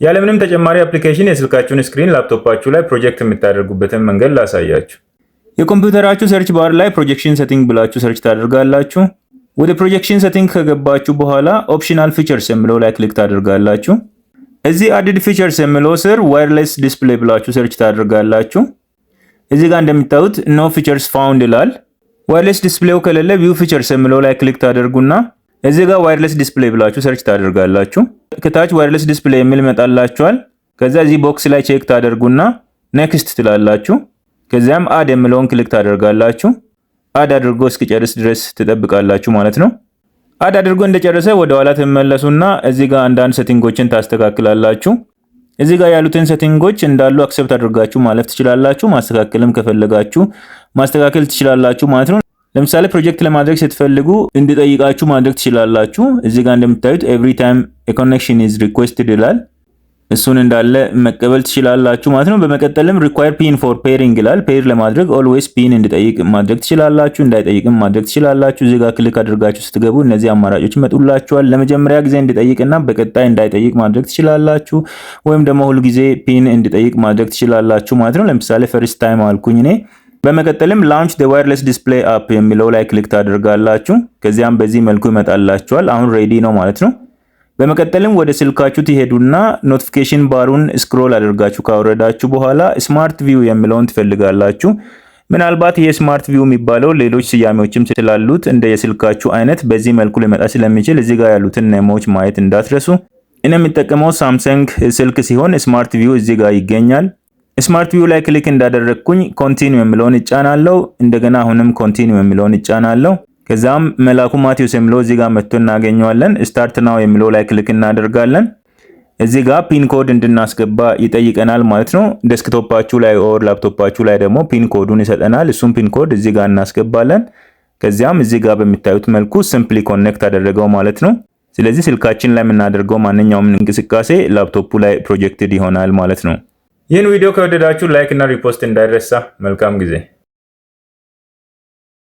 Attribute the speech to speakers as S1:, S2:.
S1: ያለምንም ተጨማሪ አፕሊኬሽን የስልካችሁን ስክሪን ላፕቶፓችሁ ላይ ፕሮጀክት የምታደርጉበትን መንገድ ላሳያችሁ። የኮምፒውተራችሁ ሰርች ባር ላይ ፕሮጀክሽን ሴቲንግ ብላችሁ ሰርች ታደርጋላችሁ። ወደ ፕሮጀክሽን ሴቲንግ ከገባችሁ በኋላ ኦፕሽናል ፊቸርስ የሚለው ላይ ክሊክ ታደርጋላችሁ። እዚህ አድድ ፊቸርስ የሚለው ስር ዋየርለስ ዲስፕሌይ ብላችሁ ሰርች ታደርጋላችሁ። እዚህ ጋር እንደምታዩት ኖ ፊቸርስ ፋውንድ ይላል። ዋየርለስ ዲስፕሌው ከሌለ ቪው ፊቸርስ የሚለው ላይ ክሊክ ታደርጉና እዚህ ጋር ዋየርለስ ዲስፕሌይ ብላችሁ ሰርች ታደርጋላችሁ። ከታች ዋየርለስ ዲስፕሌይ የሚል ይመጣላችኋል። ከዛ እዚህ ቦክስ ላይ ቼክ ታደርጉና ኔክስት ትላላችሁ። ከዚያም አድ የሚለውን ክሊክ ታደርጋላችሁ። አድ አድርጎ እስኪጨርስ ድረስ ትጠብቃላችሁ ማለት ነው። አድ አድርጎ እንደጨረሰ ወደ ኋላ ትመለሱና እዚህ ጋር አንዳንድ ሴቲንጎችን ታስተካክላላችሁ። እዚህ ጋር ያሉትን ሴቲንጎች እንዳሉ አክሰፕት አድርጋችሁ ማለፍ ትችላላችሁ። ማስተካከልም ከፈለጋችሁ ማስተካከል ትችላላችሁ ማለት ነው። ለምሳሌ ፕሮጀክት ለማድረግ ስትፈልጉ እንዲጠይቃችሁ ማድረግ ትችላላችሁ። እዚህ ጋር እንደምታዩት every time a connection is requested ይላል። እሱን እንዳለ መቀበል ትችላላችሁ ማለት ነው። በመቀጠልም require pin for pairing ይላል። ፔር ለማድረግ always pin እንዲጠይቅ ማድረግ ትችላላችሁ፣ እንዳይጠይቅም ማድረግ ትችላላችሁ። እዚህ ጋር ክሊክ አድርጋችሁ ስትገቡ እነዚህ አማራጮች ይመጡላችኋል። ለመጀመሪያ ጊዜ እንዲጠይቅና በቀጣይ እንዳይጠይቅ ማድረግ ትችላላችሁ፣ ወይም ደግሞ ሁሉ ጊዜ ፒን እንዲጠይቅ ማድረግ ትችላላችሁ ማለት ነው። ለምሳሌ first time አልኩኝ እኔ። በመቀጠልም launch the wireless display app የሚለው ላይ ክሊክ ታደርጋላችሁ። ከዚያም በዚህ መልኩ ይመጣላችኋል። አሁን ሬዲ ነው ማለት ነው። በመቀጠልም ወደ ስልካችሁ ትሄዱና ኖቲፊኬሽን ባሩን ስክሮል አድርጋችሁ ካወረዳችሁ በኋላ ስማርት ቪው የሚለውን ትፈልጋላችሁ። ምናልባት ይሄ ስማርት ቪው የሚባለው ሌሎች ስያሜዎችም ስላሉት እንደ የስልካችሁ አይነት በዚህ መልኩ ሊመጣ ስለሚችል እዚህ ጋር ያሉትን ኔሞች ማየት እንዳትረሱ። እኔ የምጠቀመው ሳምሰንግ ስልክ ሲሆን ስማርት ቪው እዚህ ጋር ይገኛል። ስማርት ቪው ላይ ክሊክ እንዳደረግኩኝ ኮንቲኒው የሚለውን እጫናለሁ። እንደገና አሁንም ኮንቲኒው የሚለውን እጫናለሁ። ከዛም መላኩ ማቴዎስ የሚለው እዚህ ጋር መጥቶ እናገኘዋለን። ስታርት ናው የሚለው ላይ ክሊክ እናደርጋለን። እዚህ ጋር ፒን ኮድ እንድናስገባ ይጠይቀናል ማለት ነው። ዴስክቶፓችሁ ላይ ኦር ላፕቶፓችሁ ላይ ደግሞ ፒን ኮዱን ይሰጠናል። እሱም ፒን ኮድ እዚህ ጋር እናስገባለን። ከዚያም እዚህ ጋር በሚታዩት መልኩ ሲምፕሊ ኮኔክት አደረገው ማለት ነው። ስለዚህ ስልካችን ላይ የምናደርገው ማንኛውም እንቅስቃሴ ላፕቶፑ ላይ ፕሮጀክትድ ይሆናል ማለት ነው። ይህን ቪዲዮ ከወደዳችሁ ላይክ እና ሪፖስት እንዳይረሳ። መልካም ጊዜ